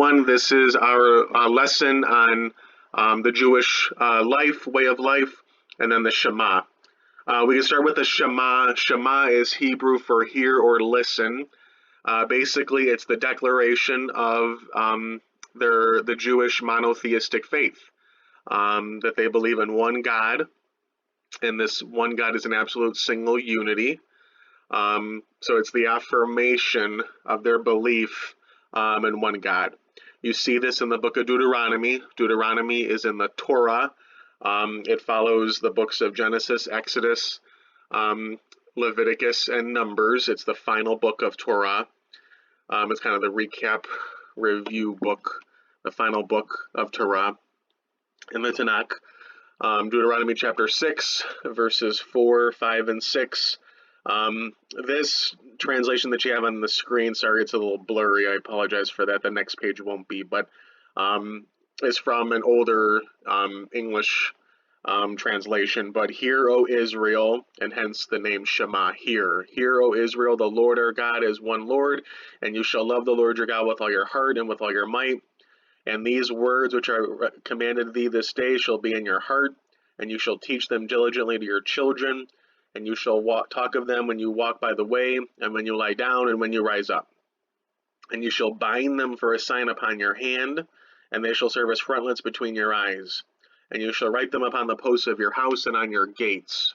everyone. This is our lesson on the Jewish life, way of life, and then the Shema. We can start with the Shema. Shema is Hebrew for hear or listen. Basically, it's the declaration of the Jewish monotheistic faith, that they believe in one God, and this one God is an absolute single unity. So it's the affirmation of their belief in one God. You see this in the book of Deuteronomy. Deuteronomy is in the Torah. It follows the books of Genesis, Exodus, Leviticus, and Numbers. It's the final book of Torah. It's kind of the recap review book, the final book of Torah in the Tanakh. Deuteronomy chapter 6, verses 4, 5, and 6. This translation that you have on the screen, sorry, it's a little blurry. I apologize for that. The next page won't be, but is from an older English translation. But hear, O Israel, and hence the name Shema. Hear, O Israel, the Lord our God is one Lord, and you shall love the Lord your God with all your heart and with all your might. And these words which I commanded thee this day shall be in your heart, and you shall teach them diligently to your children, and you shall talk of them when you walk by the way, and when you lie down, and when you rise up. And you shall bind them for a sign upon your hand, and they shall serve as frontlets between your eyes. And you shall write them upon the posts of your house and on your gates.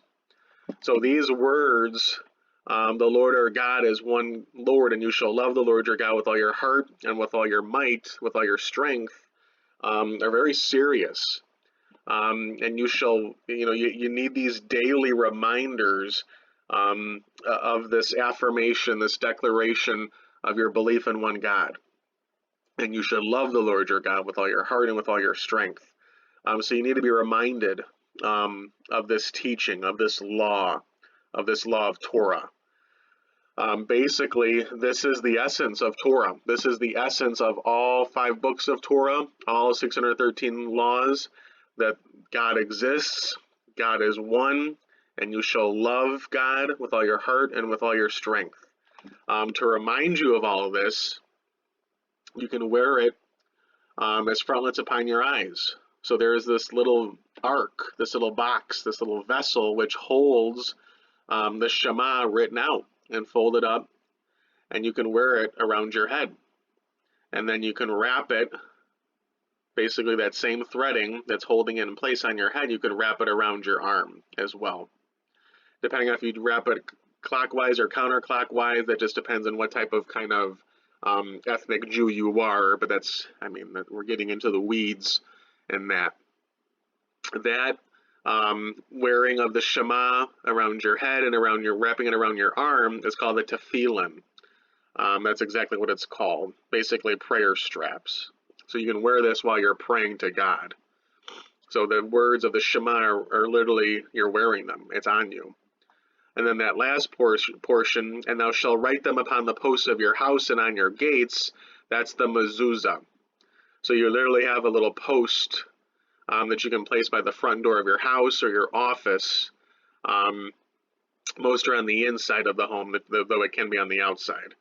So these words, the Lord our God is one Lord, and you shall love the Lord your God with all your heart and with all your might, with all your strength, are very serious. And you shall, you need these daily reminders of this affirmation, this declaration of your belief in one God. And you should love the Lord your God with all your heart and with all your strength. So you need to be reminded of this teaching, of this law of Torah. Basically, this is the essence of Torah. This is the essence of all 5 books of Torah, all 613 laws, that God exists, God is one, and you shall love God with all your heart and with all your strength. To remind you of all of this, you can wear it as frontlets upon your eyes. So there is this little ark, this little box, this little vessel which holds the Shema written out and folded up, and you can wear it around your head. And then you can wrap it, basically that same threading that's holding it in place on your head, you can wrap it around your arm as well. Depending on if you wrap it clockwise or counterclockwise, that just depends on what type of kind of ethnic Jew you are, but that's, we're getting into the weeds in that. That wearing of the Shema around your head and wrapping it around your arm is called the tefillin. That's exactly what it's called, basically prayer straps. So you can wear this while you're praying to God. So the words of the Shema are literally, you're wearing them. It's on you. And then that last portion, and thou shalt write them upon the posts of your house and on your gates, that's the mezuzah. So you literally have a little post that you can place by the front door of your house or your office. Most are on the inside of the home, though it can be on the outside.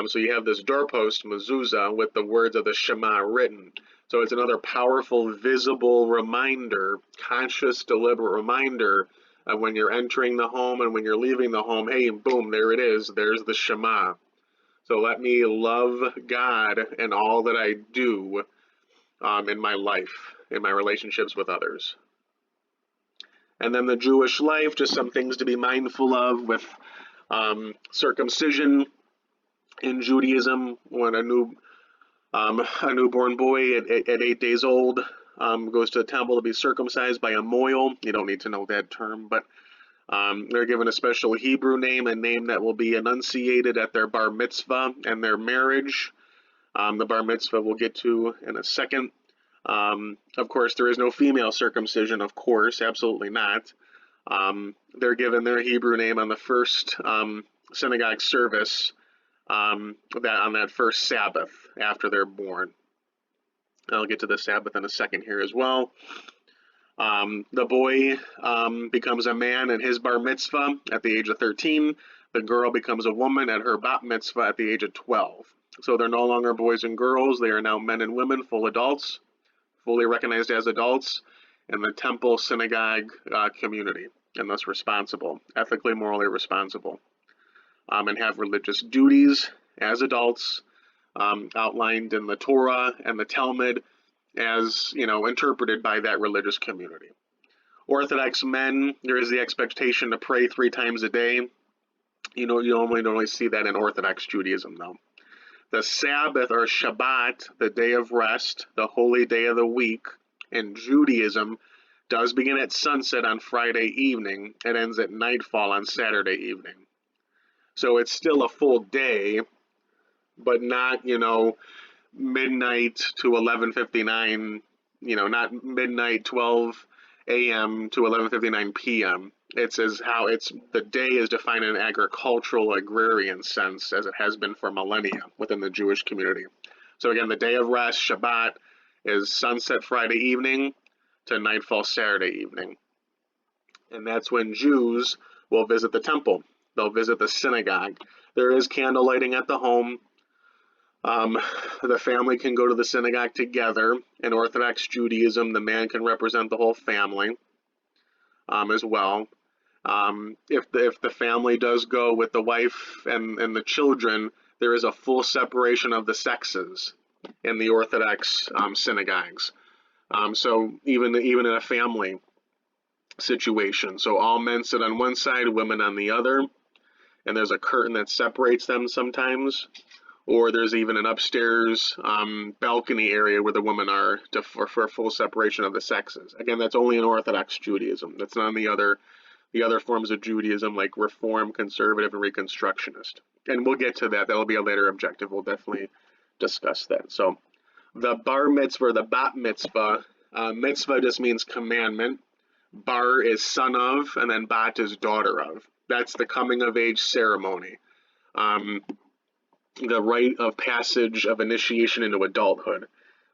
So you have this doorpost, mezuzah, with the words of the Shema written. So it's another powerful, visible reminder, conscious, deliberate reminder of when you're entering the home and when you're leaving the home. Hey, boom, there it is. There's the Shema. So let me love God in all that I do in my life, in my relationships with others. And then the Jewish life, just some things to be mindful of with circumcision in Judaism. When a newborn boy at 8 days old goes to the temple to be circumcised by a moil, you don't need to know that term, but they're given a special Hebrew name, a name that will be enunciated at their bar mitzvah and their marriage. The bar mitzvah we'll get to in a second. Of course, there is no female circumcision, of course, absolutely not. They're given their Hebrew name on the first synagogue service, on that first Sabbath after they're born. I'll get to the Sabbath in a second here as well. The boy becomes a man in his bar mitzvah at the age of 13. The girl becomes a woman at her bat mitzvah at the age of 12. So they're no longer boys and girls. They are now men and women, full adults, fully recognized as adults in the temple synagogue community, and thus responsible, ethically, morally responsible, and have religious duties as adults outlined in the Torah and the Talmud as, interpreted by that religious community. Orthodox men, there is the expectation to pray 3 times a day. You normally don't really see that in Orthodox Judaism, though. The Sabbath, or Shabbat, the day of rest, the holy day of the week, in Judaism, does begin at sunset on Friday evening and ends at nightfall on Saturday evening. So it's still a full day, but not, midnight to 11:59, not midnight 12 a.m. to 11:59 p.m. It's the day is defined in an agricultural, agrarian sense, as it has been for millennia within the Jewish community. So again, the day of rest, Shabbat, is sunset Friday evening to nightfall Saturday evening. And that's when Jews will visit the temple. They'll visit the synagogue. There is candle lighting at the home. The family can go to the synagogue together. In Orthodox Judaism, the man can represent the whole family as well. If the family does go with the wife and the children, there is a full separation of the sexes in the Orthodox synagogues. So even in a family situation, so all men sit on one side, women on the other, and there's a curtain that separates them sometimes, or there's even an upstairs balcony area where the women are for full separation of the sexes. Again, that's only in Orthodox Judaism. That's not in the other forms of Judaism like Reform, Conservative, and Reconstructionist. And we'll get to that. That'll be a later objective. We'll definitely discuss that. So the bar mitzvah, or the bat mitzvah, mitzvah just means commandment. Bar is son of, and then bat is daughter of. That's the coming of age ceremony. The rite of passage of initiation into adulthood.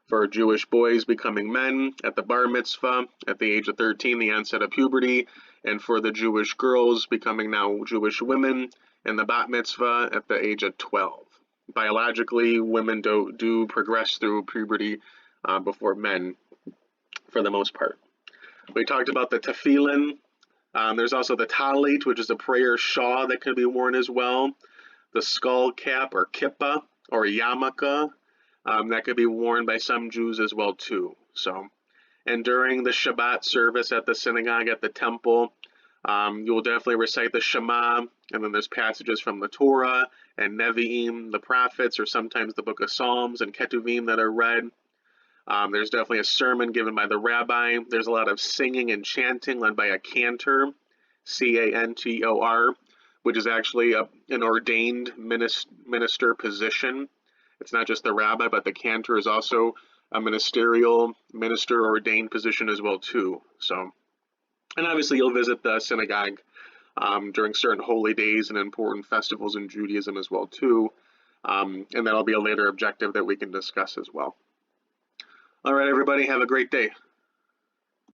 For Jewish boys becoming men at the bar mitzvah at the age of 13, the onset of puberty, and for the Jewish girls becoming now Jewish women in the bat mitzvah at the age of 12. Biologically, women do progress through puberty before men, for the most part. We talked about the tefillin. There's also the tallit, which is a prayer shawl that can be worn as well. The skull cap, or kippah, or yarmulke, that could be worn by some Jews as well too. So, and during the Shabbat service at the synagogue, at the temple, you will definitely recite the Shema, and then there's passages from the Torah and Nevi'im, the prophets, or sometimes the book of Psalms and Ketuvim that are read. There's definitely a sermon given by the rabbi. There's a lot of singing and chanting led by a cantor, C-A-N-T-O-R, which is actually an ordained minister position. It's not just the rabbi, but the cantor is also a ministerial, minister ordained position as well too. So, and obviously you'll visit the synagogue during certain holy days and important festivals in Judaism as well too. And that'll be a later objective that we can discuss as well. All right, everybody, have a great day.